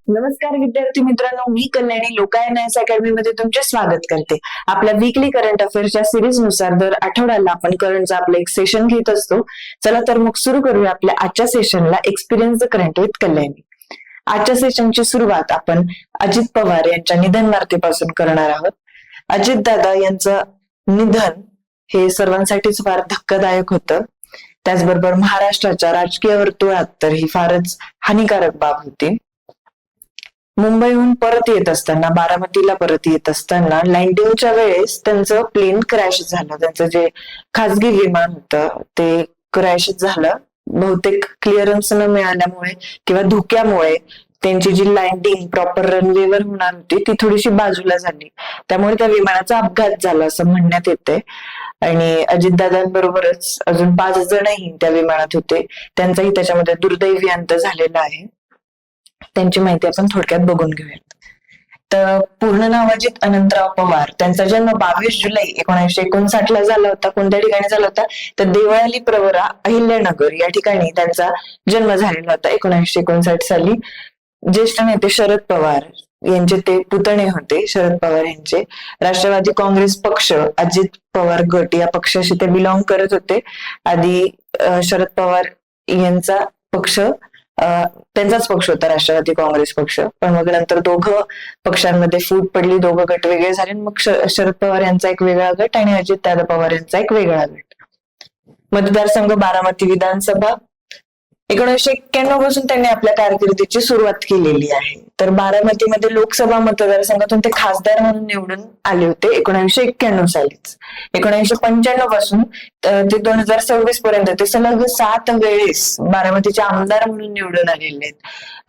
नमस्कार विद्यार्थी मित्रांनो, मी कल्याणी लोकायन अकॅडमी मध्ये तुमचे स्वागत करते. आपल्या वीकली करंट अफेअर्सच्या सिरीज नुसार दर आठवड्याला आपण करंटचं आपलं एक सेशन घेत असतो. चला तर मग सुरू करूया आपल्या आजच्या सेशनला experience the current with Kalyani. आजच्या सेशनची सुरुवात आपण अजित पवार यांच्या निधन वार्तेपासून करणार आहोत. अजित दादा यांचं निधन हे सर्वांसाठीच फार धक्कादायक होतं. त्याचबरोबर महाराष्ट्राच्या राजकीय वर्तुळात तर ही फारच हानिकारक बाब होती. मुंबईहून परत येत असताना, बारामतीला परत येत असताना लँडिंगच्या वेळेस त्यांचं प्लेन क्रॅश झालं. त्यांचं जे खासगी विमान होतं ते क्रॅश झालं. बहुतेक क्लिअरन्स न मिळाल्यामुळे किंवा धोक्यामुळे त्यांची जी लँडिंग प्रॉपर रनवेवर होणार होती ती थोडीशी बाजूला झाली. त्यामुळे त्या विमानाचा अपघात झाला असं म्हणण्यात येते. आणि अजितदादांबरोबरच अजून 5 जणही त्या विमानात होते. त्यांचाही त्याच्यामध्ये दुर्दैवी अंत झालेला आहे. त्यांची माहिती आपण थोडक्यात बघून घेऊयात. तर पूर्ण नाव अजित अनंतराव पवार. त्यांचा जन्म 22 जुलै 1959 ला झाला होता. कोणत्या ठिकाणी झाला होता तर देवळाली प्रवरा अहिल्यानगर या ठिकाणी त्यांचा जन्म झालेला होता 1959 साली. ज्येष्ठ नेते शरद पवार यांचे ते पुतणे होते. शरद पवार यांचे राष्ट्रवादी काँग्रेस पक्ष, अजित पवार गट या पक्षाशी ते बिलॉंग करत होते. आधी शरद पवार यांचा पक्ष त्यांचाच पक्ष होता राष्ट्रवादी काँग्रेस पक्ष. पण मग नंतर दोघं पक्षांमध्ये फूट पडली, दोघं गट वेगळे झाले. मग शरद पवार यांचा एक वेगळा गट आणि अजितदादा पवार यांचा एक वेगळा गट. मतदारसंघ बारामती विधानसभा. 1991 पासून त्यांनी आपल्या कारकिर्दीची सुरुवात केलेली आहे. तर बारामतीमध्ये लोकसभा मतदारसंघातून ते खासदार म्हणून निवडून आले होते 1991 सालीच. 1995 पासून ते 2026 पर्यंत ते सलग 7 वेळेस बारामतीचे आमदार म्हणून निवडून आलेले आहेत.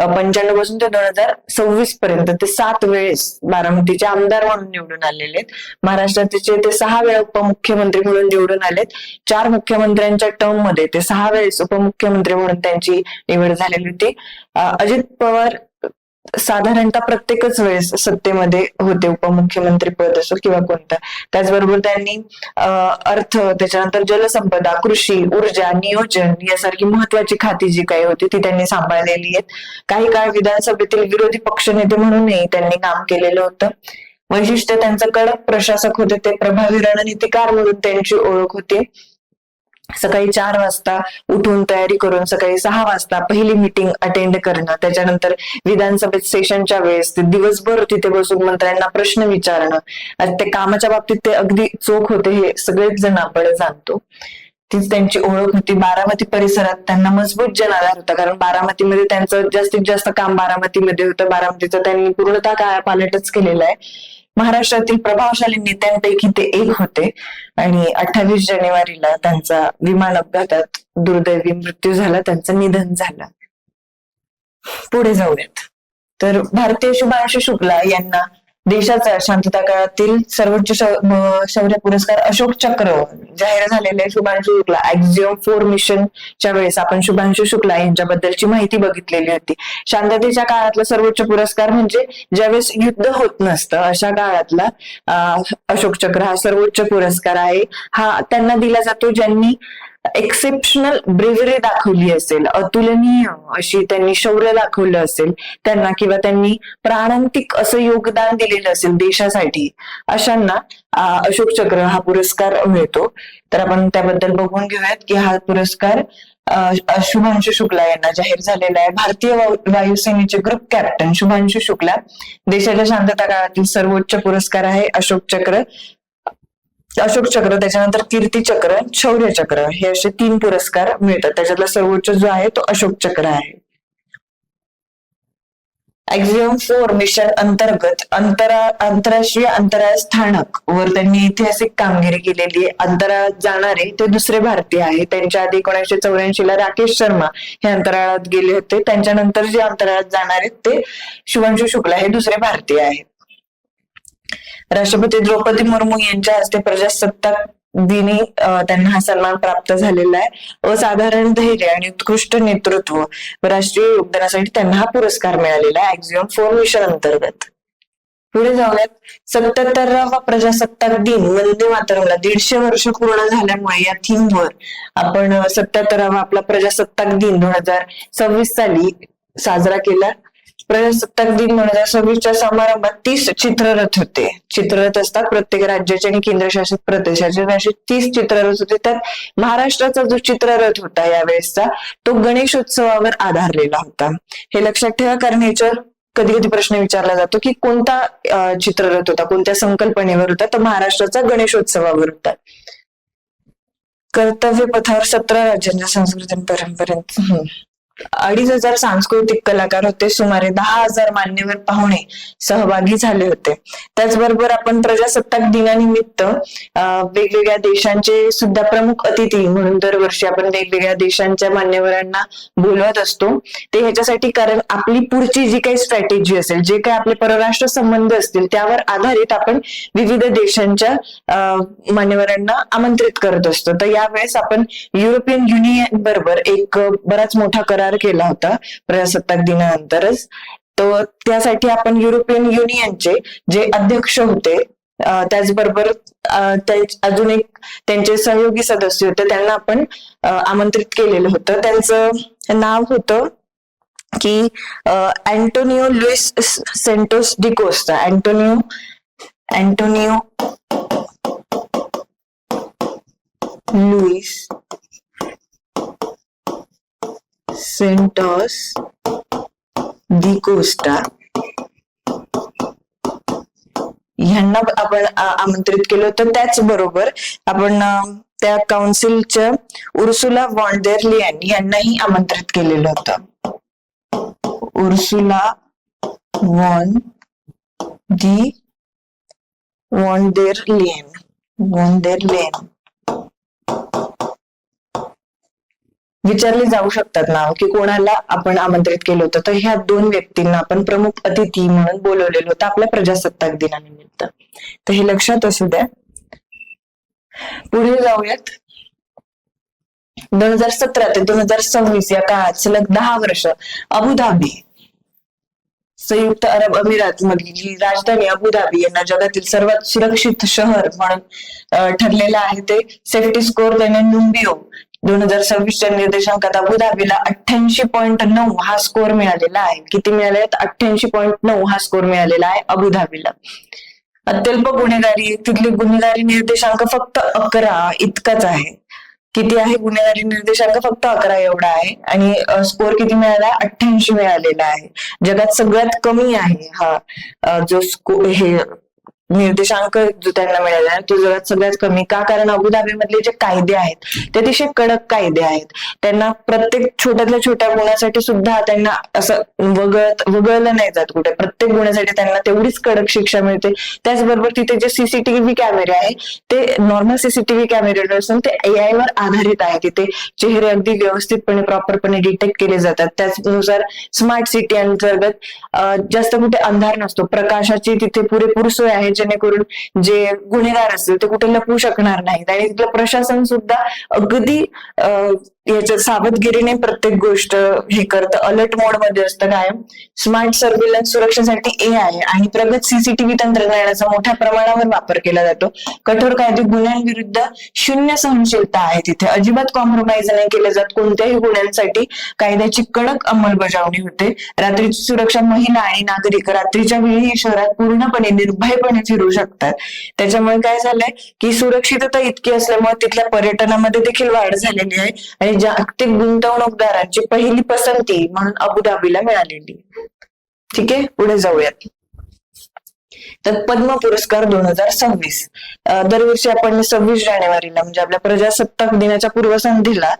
95 पासून ते 2026 पर्यंत ते 7 वेळेस बारामतीचे आमदार म्हणून निवडून आलेले आहेत. महाराष्ट्राचे ते 6 वेळा उपमुख्यमंत्री म्हणून निवडून आलेत. 4 मुख्यमंत्र्यांच्या टर्म मध्ये ते 6 वेळेस उपमुख्यमंत्री म्हणून त्यांची निवड झालेली होती. अजित पवार साधारणतः प्रत्येकच वेळेस सत्तेमध्ये होते, उपमुख्यमंत्री पद असो किंवा कोणतं. त्याचबरोबर त्यांनी अर्थ, त्याच्यानंतर जलसंपदा, कृषी, ऊर्जा, नियोजन यासारखी महत्वाची खाती जी काही होती ती त्यांनी सांभाळलेली आहेत. काही काळ विधानसभेतील विरोधी पक्षनेते म्हणूनही त्यांनी काम केलेलं होतं. वैशिष्ट्य त्यांचं कडक प्रशासक होते, ते प्रभावी रणनीतिकार म्हणून त्यांची ओळख होती. सकाळी 4 वाजता उठून तयारी करून सकाळी 6 वाजता पहिली मीटिंग अटेंड करणं, त्याच्यानंतर विधानसभेत सेशनच्या वेळेस ते दिवसभर तिथे बसून मंत्र्यांना प्रश्न विचारणं, ते कामाच्या बाबतीत ते अगदी चोख होते हे सगळेच जण आपण जाणतो. तीच त्यांची ओळख होती. बारामती परिसरात त्यांना मजबूत जनाधार होता, कारण बारामतीमध्ये त्यांचं जास्तीत जास्त काम बारामतीमध्ये होतं. बारामतीचं त्यांनी पूर्णतः कायापालटच केलेला आहे. महाराष्ट्रातील प्रभावशाली नेत्यांपैकी ते एक होते आणि 28 जानेवारीला त्यांचा विमान अपघातात दुर्दैवी मृत्यू झाला, त्यांचं निधन झालं. पुढे जाऊयात. तर भारतीय शुभांशु शुक्ला यांना देशाचा शांतता काळातील सर्वोच्च शौर्य पुरस्कार अशोक चक्र जाहीर झालेले. शुभांशु शुक्ला ॲक्झिओम 4 मिशनच्या वेळेस आपण शुभांशु शुक्ला यांच्याबद्दलची माहिती बघितलेली होती. शांततेच्या काळातला सर्वोच्च पुरस्कार म्हणजे ज्यावेळेस युद्ध होत नसतं अशा काळातला अशोक चक्र हा सर्वोच्च पुरस्कार आहे. हा त्यांना दिला जातो ज्यांनी एक्सेप्शनल ब्रेव्हरी दाखवली असेल, अतुलनीय अशी त्यांनी शौर्य दाखवलं असेल त्यांना, किंवा त्यांनी प्राणांतिक असं योगदान दिलेलं असेल देशासाठी, अशांना अशोक चक्र हा पुरस्कार मिळतो. तर आपण त्याबद्दल बघून घेऊयात की हा पुरस्कार शुभांशु शुक्ला यांना जाहीर झालेला आहे. भारतीय वायुसेनेचे ग्रुप कॅप्टन शुभांशु शुक्ला, देशाच्या शांतता काळातील सर्वोच्च पुरस्कार आहे अशोक चक्र. त्याच्यानंतर कीर्ती चक्र, शौर्य चक्र हे असे 3 पुरस्कार मिळतात. त्याच्यातला सर्वोच्च जो आहे तो अशोक चक्र आहे. ॲक्झिओम 4 मिशन अंतर्गत आंतरराष्ट्रीय अंतराळ स्थानक वर त्यांनी ऐतिहासिक कामगिरी केलेली आहे. अंतराळात जाणारे ते दुसरे भारतीय आहे. त्यांच्या आधी 1984 ला राकेश शर्मा हे अंतराळात गेले होते. त्यांच्यानंतर जे अंतराळात जाणार आहेत ते शुभांशु शुक्ला हे दुसरे भारतीय आहेत. राष्ट्रपती द्रौपदी मुर्मू यांच्या हस्ते प्रजासत्ताक दिनी त्यांना हा सन्मान प्राप्त झालेला आहे. असाधारण धैर्य आणि उत्कृष्ट नेतृत्व व राष्ट्रीय योगदानासाठी त्यांना हा पुरस्कार मिळालेला आहे ॲक्झिओम 4 मिशन अंतर्गत. पुढे जाऊयात. 77वा प्रजासत्ताक दिन वंदे मातरमला 150 वर्ष पूर्ण झाल्यामुळे या थीमवर आपण 77वा आपला प्रजासत्ताक दिन 2026 साली साजरा केला. प्रजासत्ताक दिन 2026च्या समारंभात 30 चित्ररथ होते. चित्ररथ असतात प्रत्येक राज्याचे आणि केंद्रशासित प्रदेशाचे, असे 30 चित्ररथ होते. त्यात महाराष्ट्राचा जो चित्ररथ होता यावेळेसचा, तो गणेशोत्सवावर आधारलेला होता. हे लक्षात ठेवा, कारण याच्यावर कधी कधी प्रश्न विचारला जातो की कोणता चित्ररथ होता, कोणत्या संकल्पनेवर होता, तर महाराष्ट्राचा गणेशोत्सवावर होता. कर्तव्य पथावर 17 राज्यांच्या संस्कृती आणि परंपरेत 2,500 सांस्कृतिक कलाकार होते. सुमारे 10,000 मान्यवर पाहुणे सहभागी झाले होते. त्याचबरोबर आपण प्रजासत्ताक दिनानिमित्त वेगवेगळ्या देशांचे सुद्धा प्रमुख अतिथी म्हणून दरवर्षी आपण वेगवेगळ्या देशांच्या मान्यवरांना बोलवत असतो. ते ह्याच्यासाठी, कारण आपली पुढची जी काही स्ट्रॅटेजी असेल, जे काही आपले परराष्ट्र संबंध असतील, त्यावर आधारित आपण विविध देशांच्या मान्यवरांना आमंत्रित करत असतो. तर यावेळेस आपण युरोपियन युनियन बरोबर एक बराच मोठा करार केला होता प्रजासत्ताक दिनानंतरच. तो त्यासाठी आपण युरोपियन युनियनचे जे अध्यक्ष होते, त्याचबरोबर अजून एक त्यांचे सहयोगी सदस्य होते, त्यांना आपण आमंत्रित केलेलं होतं. त्यांचं नाव होतं की Antonio Luis Santos de Costa. Antonio Luis Santos de Costa ह्यांना आपण आमंत्रित केलं होतं. त्याचबरोबर आपण त्या काउन्सिलच्या उर्सुला वॉन डेर लियन यांनाही आमंत्रित केलेलं होतं. उर्सुला वॉन डेर लियन विचारले जाऊ शकतात नाव की कोणाला आपण आमंत्रित केलं होतं. तर ह्या 2 व्यक्तींना आपण प्रमुख अतिथी म्हणून बोलवलेलं होतं आपल्या प्रजासत्ताक दिनानिमित्त. तर हे लक्षात असू द्या. पुढे जाऊयात. 2017 ते 2026 या काळात सलग 10 वर्ष अबुधाबी, संयुक्त अरब अमिरात मधली राजधानी अबुधाबी यांना जगातील सर्वात सुरक्षित शहर म्हणून ठरलेलं आहे. ते सेफ्टी स्कोर त्याने नुंबियो 2026च्या निर्देशांकात अबुधाबीला 88.9 हा स्कोर मिळालेला आहे. किती मिळाले? 88.9 हा स्कोर मिळालेला आहे अबुधाबीला. अत्यल्प गुन्हेगारी, तिथली गुन्हेगारी निर्देशांक फक्त 11 इतकाच आहे. किती आहे गुन्हेगारी निर्देशांक? फक्त 11 एवढा आहे. आणि स्कोर किती मिळाला? 88 मिळालेला आहे. जगात सगळ्यात कमी आहे हा जो हे निर्देशांक जो त्यांना मिळाला आहे तो जगात सगळ्यात कमी. का? कारण अबुधाबी मधले जे कायदे आहेत ते अतिशय कडक कायदे आहेत. त्यांना प्रत्येक छोट्यातल्या छोट्या गुन्ह्यासाठी सुद्धा त्यांना असं वगळलं नाही जात कुठे. प्रत्येक गुन्ह्यासाठी त्यांना तेवढीच कडक शिक्षा मिळते. त्याचबरोबर तिथे जे सीसीटीव्ही कॅमेरे आहे ते नॉर्मल सीसीटीव्ही कॅमेरे नसून ते AI वर आधारित आहे. तिथे चेहरे अगदी व्यवस्थितपणे प्रॉपरपणे डिटेक्ट केले जातात. त्याचनुसार स्मार्ट सिटी अंतर्गत जास्त कुठे अंधार नसतो. प्रकाशाची तिथे पुरेपूर सोय आहे जेणेकरून जे गुन्हेगार असतील ते कुठे लपू शकणार नाहीत. आणि तिथलं प्रशासन सुद्धा अगदी याच्या सावधगिरीने प्रत्येक गोष्ट हे करतं. अलर्ट मोड मध्ये असतं कायम. स्मार्ट सर्व्हिलन्स सुरक्षेसाठी AI आणि प्रगत सीसीटीव्ही तंत्रज्ञानाचा मोठ्या प्रमाणावर वापर केला जातो. कठोर कायदे गुन्ह्यांविरुद्ध शून्य सहनशीलता आहे. तिथे अजिबात कॉम्प्रोमाइज नाही केलं जात. कोणत्याही गुन्ह्यांसाठी कायद्याची कडक अंमलबजावणी होते. रात्रीची सुरक्षा, महिला आणि नागरिक रात्रीच्या वेळी शहरात पूर्णपणे निर्भयपणे फिरू शकतात. त्याच्यामुळे काय झालंय की सुरक्षितता इतकी असल्यामुळे तिथल्या पर्यटनामध्ये देखील वाढ झालेली आहे आणि जागतिक गुंतवणूकदारांची पहिली पसंती म्हणून अबुधाबीला मिळालेली. ठीक आहे, पुढे जाऊयात. तर पद्म पुरस्कार 2026 दरवर्षी आपण 26 जानेवारीला म्हणजे आपल्या प्रजासत्ताक दिनाच्या पूर्वसंध्येला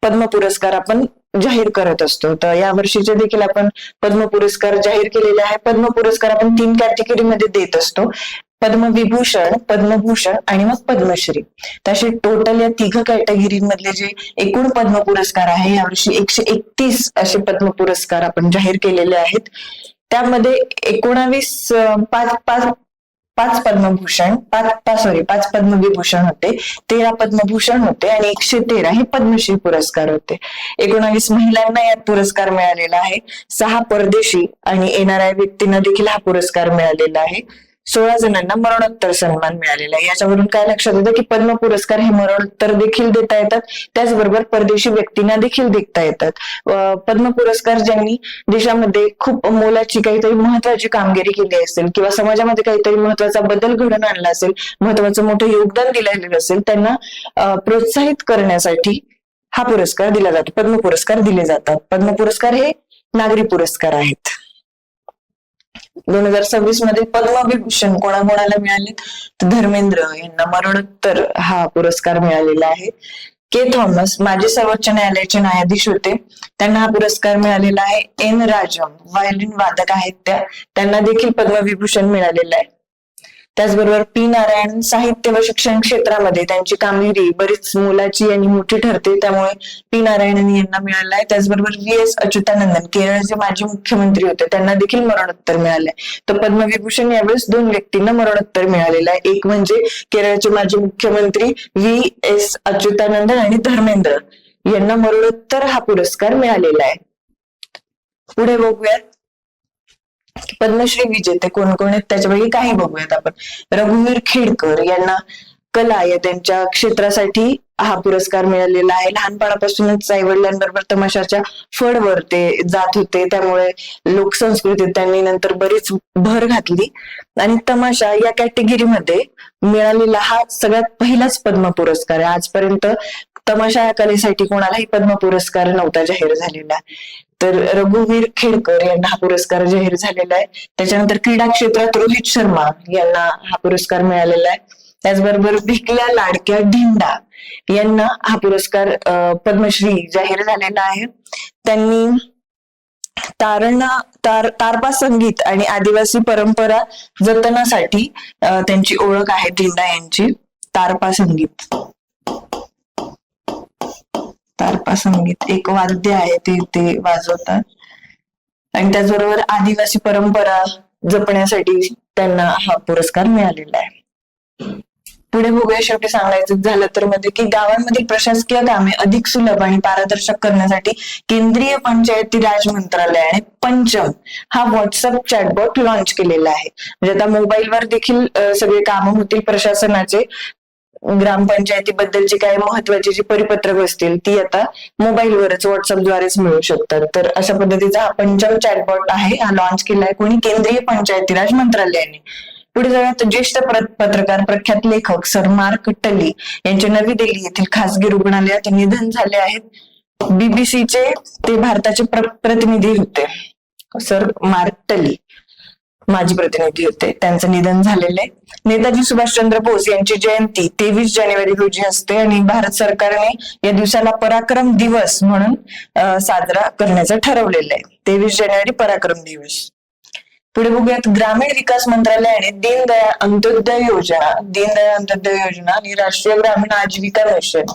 पद्म पुरस्कार आपण जाहीर करत असतो. तर या वर्षीचे देखील आपण पद्म पुरस्कार जाहीर केलेले आहे. पद्म पुरस्कार आपण 3 कॅटेगरीमध्ये देत असतो. पद्मविभूषण, पद्मभूषण आणि मग पद्मश्री. तसे टोटल या 3 कॅटेगरीमधले जे एकूण पद्म पुरस्कार आहे यावर्षी 131 असे पद्म पुरस्कार आपण जाहीर केलेले आहेत. त्यामध्ये 5 पद्मभूषण, 5 पद्मविभूषण होते, 13 पद्मभूषण होते आणि 113 हे पद्मश्री पुरस्कार होते. 19 महिलांना यात पुरस्कार मिळालेला आहे. 6 परदेशी आणि NRI व्यक्तींना देखील हा पुरस्कार मिळालेला आहे. 16 जणांना मरणोत्तर सन्मान मिळालेला आहे. याच्यावरून काय लक्षात येतं की पद्म पुरस्कार हे मरणोत्तर देखील देता येतात, त्याचबरोबर परदेशी व्यक्तींना देखील देता येतात. पद्म पुरस्कार ज्यांनी देशामध्ये खूप मोलाची काहीतरी महत्वाची कामगिरी केली असेल किंवा समाजामध्ये काहीतरी महत्वाचा बदल घडवून आणला असेल, महत्वाचं मोठं योगदान दिलेलं असेल, त्यांना प्रोत्साहित करण्यासाठी हा पुरस्कार दिला जातो. पद्म पुरस्कार दिले जातात. पद्म पुरस्कार हे नागरी पुरस्कार आहेत. 2026 मध्ये पद्मविभूषण कोणाकोणाला मिळाले तर धर्मेंद्र यांना मरणोत्तर हा पुरस्कार मिळालेला आहे. के थॉमस माजी सर्वोच्च न्यायालयाचे न्यायाधीश होते, त्यांना हा पुरस्कार मिळालेला आहे. एन राजम व्हायोलिन वादक आहेत त्यांना देखील पद्मविभूषण मिळालेला आहे. त्याचबरोबर पी नारायण साहित्य व शिक्षण क्षेत्रामध्ये त्यांची कामगिरी बरीच मोलाची आणि मोठी ठरते, त्यामुळे पी नारायणन यांना मिळालं आहे. त्याचबरोबर व्ही एस अच्युतानंदन केरळचे माजी मुख्यमंत्री होते, त्यांना देखील मरणोत्तर मिळालंय. तर पद्मविभूषण यावेळेस 2 व्यक्तींना मरणोत्तर मिळालेलं आहे. एक म्हणजे केरळचे माजी मुख्यमंत्री व्ही एस अच्युतानंदन आणि धर्मेंद्र यांना मरणोत्तर हा पुरस्कार मिळालेला आहे. पुढे बघूयात पद्मश्री विजेते कोण कोण आहेत त्याच्यापैकी काही बघूयात आपण. रघुवीर खेडकर यांना कला या त्यांच्या क्षेत्रासाठी हा पुरस्कार मिळालेला आहे. लहानपणापासूनच आईवडिलांबरोबर तमाशाच्या फळवर ते जात होते, त्यामुळे लोकसंस्कृतीत त्यांनी नंतर बरीच भर घातली आणि तमाशा या कॅटेगरीमध्ये मिळालेला हा सगळ्यात पहिलाच पद्म पुरस्कार आहे. आजपर्यंत तमाशा या कलेसाठी कोणालाही पद्म पुरस्कार नव्हता जाहीर झालेला. तर रघुवीर खेडकर यांना हा पुरस्कार जाहीर झालेला आहे. त्याच्यानंतर क्रीडा क्षेत्रात रोहित शर्मा यांना हा पुरस्कार मिळालेला आहे. त्याचबरोबर भिकल्या लाडक्या ढिंडा यांना हा पुरस्कार पद्मश्री जाहीर झालेला आहे. त्यांनी तारपा संगीत आणि आदिवासी परंपरा जतनासाठी त्यांची ओळख आहे. ढिंडा यांची तारपा संगीत एक वाद्य आहे, ते वाजवतात आणि त्याचबरोबर आदिवासी परंपरा जपण्यासाठी त्यांना हा पुरस्कार मिळालेला आहे. पुढे बघूया शेवटी सांगायचं झालं तर मध्ये की गावांमधील प्रशासकीय कामे अधिक सुलभ आणि पारदर्शक करण्यासाठी केंद्रीय पंचायती राज मंत्रालयाने पंचम हा व्हॉट्सअप चॅटबॉट लॉन्च केलेला आहे. म्हणजे आता मोबाईलवर देखील सगळे कामं होतील प्रशासनाचे. ग्रामपंचायतीबद्दलची काही महत्वाची जी परिपत्रक असतील ती आता मोबाईलवरच व्हॉट्सअपद्वारेच मिळू शकतात. तर अशा पद्धतीचा हा पंचम चॅटबॉट आहे, हा लॉन्च केलाय कोणी, केंद्रीय पंचायती राज मंत्रालयाने. पुढे जाऊयात ज्येष्ठ पत्रकार प्रख्यात लेखक सर मार्क टली यांचे नवी दिल्ली येथील खासगी रुग्णालयात निधन झाले आहेत. बीबीसीचे ते भारताचे प्रतिनिधी होते. सर मार्क टली माजी प्रतिनिधी होते, त्यांचं निधन झालेलं आहे. नेताजी सुभाषचंद्र बोस यांची जयंती 23 जानेवारी रोजी असते आणि भारत सरकारने या दिवसाला पराक्रम दिवस म्हणून साजरा करण्याचं ठरवलेलं आहे. 23 जानेवारी पराक्रम दिवस. पुढे बघूयात ग्रामीण विकास मंत्रालयाने दीनदयाळ अंत्योदय योजना आणि राष्ट्रीय ग्रामीण आजीविका मिशन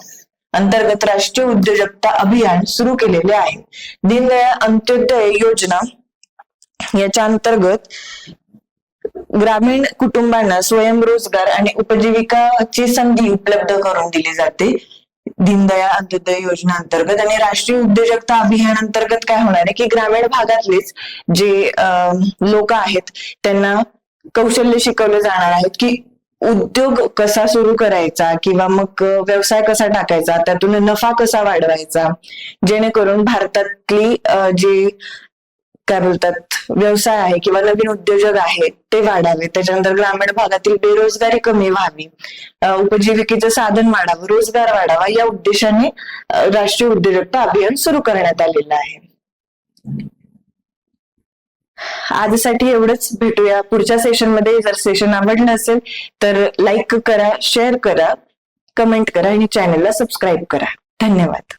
अंतर्गत राष्ट्रीय उद्योजकता अभियान सुरू केलेले आहे. दीनदयाळ अंत्योदय योजना याच्या अंतर्गत ग्रामीण कुटुंबांना स्वयंरोजगार आणि उपजीविकाची संधी उपलब्ध करून दिली जाते दीनदयाळ अंत्योदय योजना अंतर्गत. आणि राष्ट्रीय उद्योजकता अभियान अंतर्गत काय होणार आहे की ग्रामीण भागातलेच जे लोक आहेत त्यांना कौशल्य शिकवले जाणार आहेत की उद्योग कसा सुरू करायचा किंवा मग व्यवसाय कसा टाकायचा, त्यातून नफा कसा वाढवायचा, जेणेकरून भारतातली जे काय बोलतात व्यवसाय आहे किंवा नवीन उद्योजक आहेत ते वाढावे, त्याच्यानंतर ग्रामीण भागातील बेरोजगारी कमी व्हावी, उपजीविकेचं साधन वाढावं, रोजगार वाढावा, या उद्देशाने राष्ट्रीय उद्योजकता अभियान सुरू करण्यात आलेलं आहे. आजसाठी एवढंच. भेटूया पुढच्या सेशनमध्ये. जर सेशन आवडलं असेल तर लाईक करा, शेअर करा, कमेंट करा आणि चॅनलला सबस्क्राईब करा. धन्यवाद.